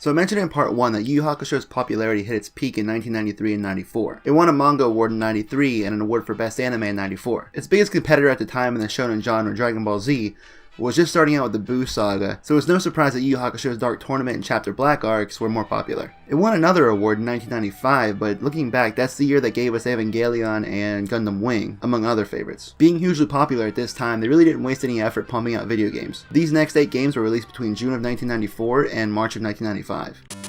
So I mentioned in part 1 that Yu Yu Hakusho's popularity hit its peak in 1993 and 94. It won a manga award in 93 and an award for best anime in 94. Its biggest competitor at the time in the shonen genre, Dragon Ball Z, was just starting out with the Buu saga, so it was no surprise that Yu Yu Hakusho's Dark Tournament and Chapter Black arcs were more popular. It won another award in 1995, but looking back, that's the year that gave us Evangelion and Gundam Wing, among other favorites. Being hugely popular at this time, they really didn't waste any effort pumping out video games. These next 8 games were released between June of 1994 and March of 1995.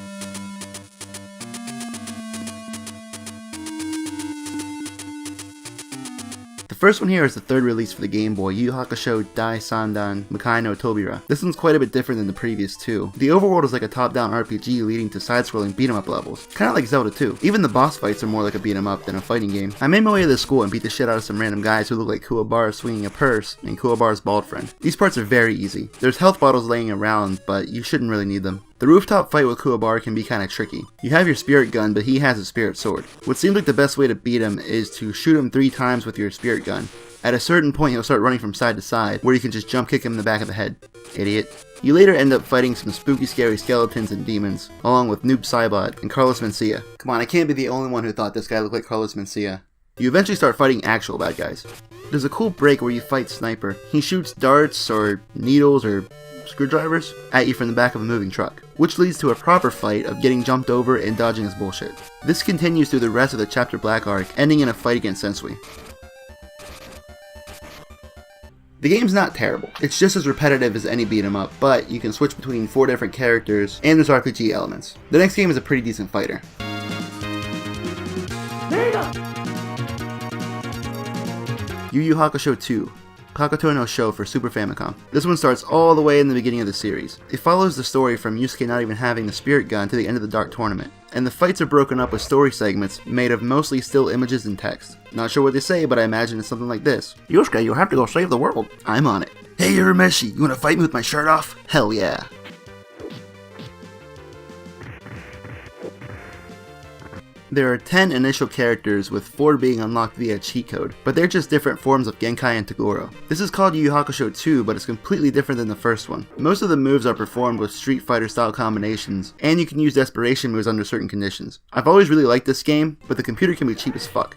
The first one here is the third release for the Game Boy, Yu Yu Hakusho Dai Sandan Makai no Tobira. This one's quite a bit different than the previous two. The overworld is like a top-down RPG leading to side-scrolling beat-em-up levels, kinda like Zelda 2. Even the boss fights are more like a beat-em-up than a fighting game. I made my way to this school and beat the shit out of some random guys who look like Kuwabara swinging a purse and Kuwabara's bald friend. These parts are very easy. There's health bottles laying around, but you shouldn't really need them. The rooftop fight with Kuwabara can be kinda tricky. You have your spirit gun, but he has a spirit sword. What seems like the best way to beat him is to shoot him 3 times with your spirit gun. At a certain point, he'll start running from side to side, where you can just jump kick him in the back of the head. Idiot. You later end up fighting some spooky scary skeletons and demons, along with Noob Saibot and Carlos Mencia. Come on, I can't be the only one who thought this guy looked like Carlos Mencia. You eventually start fighting actual bad guys. There's a cool break where you fight Sniper. He shoots darts, or needles, or screwdrivers at you from the back of a moving truck, which leads to a proper fight of getting jumped over and dodging his bullshit. This continues through the rest of the Chapter Black arc, ending in a fight against Sensui. The game's not terrible. It's just as repetitive as any beat 'em up, but you can switch between 4 different characters, and there's RPG elements. The next game is a pretty decent fighter. Yu Yu Hakusho 2. Kakuto no Sho for Super Famicom. This one starts all the way in the beginning of the series. It follows the story from Yusuke not even having the spirit gun to the end of the Dark Tournament, and the fights are broken up with story segments made of mostly still images and text. Not sure what they say, but I imagine it's something like this. Yusuke, you'll have to go save the world. I'm on it. Hey Urameshi, you wanna fight me with my shirt off? Hell yeah. There are 10 initial characters, with 4 being unlocked via cheat code, but they're just different forms of Genkai and Toguro. This is called Yu Yu Hakusho 2, but it's completely different than the first one. Most of the moves are performed with Street Fighter style combinations, and you can use desperation moves under certain conditions. I've always really liked this game, but the computer can be cheap as fuck.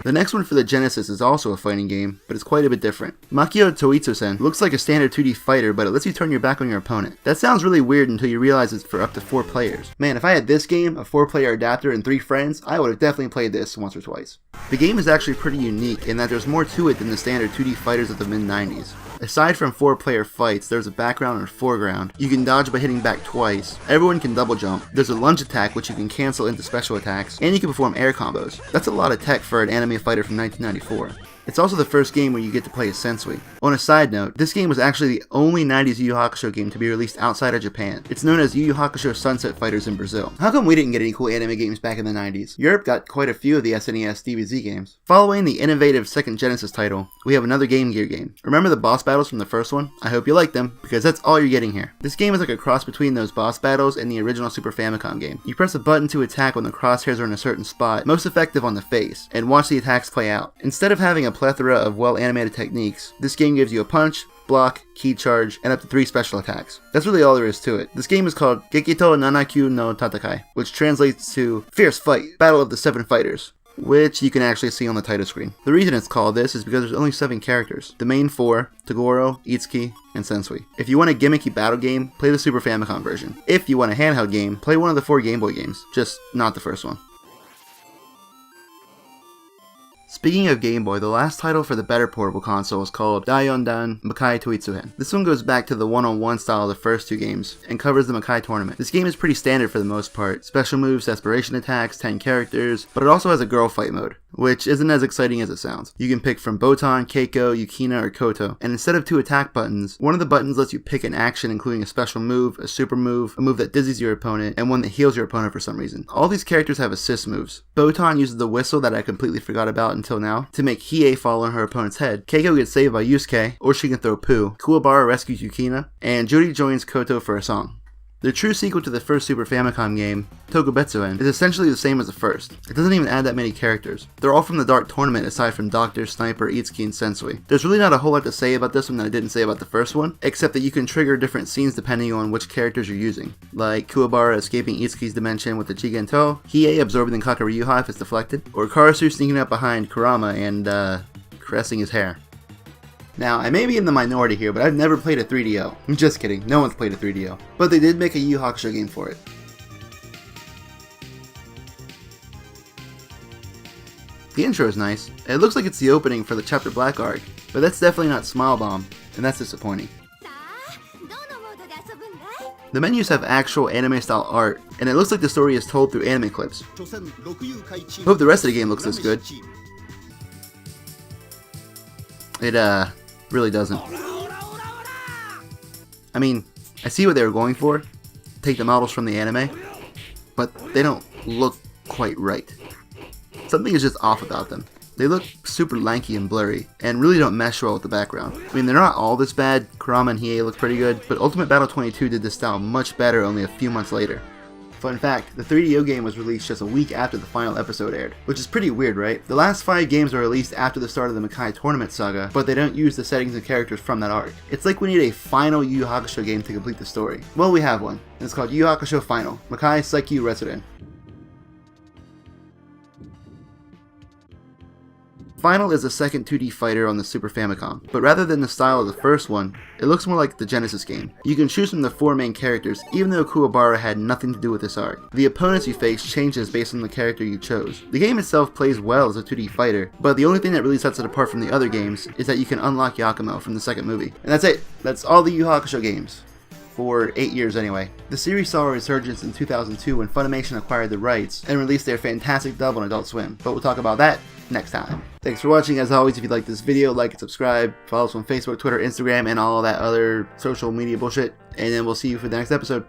The next one for the Genesis is also a fighting game, but it's quite a bit different. Makio Toitsu-sen looks like a standard 2D fighter, but it lets you turn your back on your opponent. That sounds really weird until you realize it's for up to 4 players. Man, if I had this game, a 4-player adapter, and 3 friends, I would have definitely played this once or twice. The game is actually pretty unique in that there's more to it than the standard 2D fighters of the mid-90s. Aside from 4-player fights, there's a background and a foreground. You can dodge by hitting back twice. Everyone can double jump. There's a lunge attack which you can cancel into special attacks, and you can perform air combos. That's a lot of tech for an anime fighter from 1994. It's also the first game where you get to play as Sensui. On a side note, this game was actually the only 90s Yu Yu Hakusho game to be released outside of Japan. It's known as Yu Yu Hakusho Sunset Fighters in Brazil. How come we didn't get any cool anime games back in the 90s? Europe got quite a few of the SNES DBZ games. Following the innovative second Genesis title, we have another Game Gear game. Remember the boss battles from the first one? I hope you like them, because that's all you're getting here. This game is like a cross between those boss battles and the original Super Famicom game. You press a button to attack when the crosshairs are in a certain spot, most effective on the face, and watch the attacks play out. Instead of having a plethora of well-animated techniques, this game gives you a punch, block, key charge, and up to 3 special attacks. That's really all there is to it. This game is called Gekito Nanakyu no Tatakai, which translates to Fierce Fight, Battle of the 7 Fighters, which you can actually see on the title screen. The reason it's called this is because there's only 7 characters. The main 4, Toguro, Itsuki, and Sensui. If you want a gimmicky battle game, play the Super Famicom version. If you want a handheld game, play one of the 4 Game Boy games, just not the first one. Speaking of Game Boy, the last title for the better portable console is called Daiyondan Makai Toitsuhen. This one goes back to the one-on-one style of the first 2 games, and covers the Makai tournament. This game is pretty standard for the most part. Special moves, desperation attacks, 10 characters, but it also has a girl fight mode, which isn't as exciting as it sounds. You can pick from Botan, Keiko, Yukina, or Koto, and instead of 2 attack buttons, one of the buttons lets you pick an action including a special move, a super move, a move that dizzies your opponent, and one that heals your opponent for some reason. All these characters have assist moves. Botan uses the whistle that I completely forgot about until now to make Hiei fall on her opponent's head. Keiko gets saved by Yusuke, or she can throw poo. Kuwabara rescues Yukina, and Judy joins Koto for a song. The true sequel to the first Super Famicom game, Tokubetsuen, is essentially the same as the first. It doesn't even add that many characters. They're all from the Dark Tournament aside from Doctor, Sniper, Itsuki, and Sensui. There's really not a whole lot to say about this one that I didn't say about the first one, except that you can trigger different scenes depending on which characters you're using. Like Kuwabara escaping Itsuki's dimension with the Jigento, Hiei absorbing the Kakaryuha if it's deflected, or Karasu sneaking up behind Kurama and caressing his hair. Now, I may be in the minority here, but I've never played a 3DO. I'm just kidding, no one's played a 3DO. But they did make a Yu Yu Hakusho game for it. The intro is nice. It looks like it's the opening for the Chapter Black arc, but that's definitely not Smile Bomb, and that's disappointing. The menus have actual anime-style art, and it looks like the story is told through anime clips. Hope the rest of the game looks this good. It, really doesn't. I mean, I see what they were going for, take the models from the anime, but they don't look quite right. Something is just off about them. They look super lanky and blurry, and really don't mesh well with the background. I mean, they're not all this bad. Kurama and Hiei look pretty good, but Ultimate Battle 22 did this style much better only a few months later. Fun fact, the 3DO game was released just a week after the final episode aired, which is pretty weird, right? The last 5 games were released after the start of the Makai Tournament saga, but they don't use the settings and characters from that arc. It's like we need a final Yu Yu Hakusho game to complete the story. Well, we have one, and it's called Yu Yu Hakusho Final, Makai Psyche Resident. Final is the second 2D fighter on the Super Famicom, but rather than the style of the first one, it looks more like the Genesis game. You can choose from the 4 main characters, even though Kuwabara had nothing to do with this arc. The opponents you face changes based on the character you chose. The game itself plays well as a 2D fighter, but the only thing that really sets it apart from the other games is that you can unlock Yakumo from the second movie. And that's it! That's all the Yu Yu Hakusho games. For 8 years anyway. The series saw a resurgence in 2002 when Funimation acquired the rights and released their fantastic dub on Adult Swim, but we'll talk about that next time. Thanks for watching. As always, if you liked this video, like and subscribe, follow us on Facebook, Twitter, Instagram, and all that other social media bullshit, and then we'll see you for the next episode.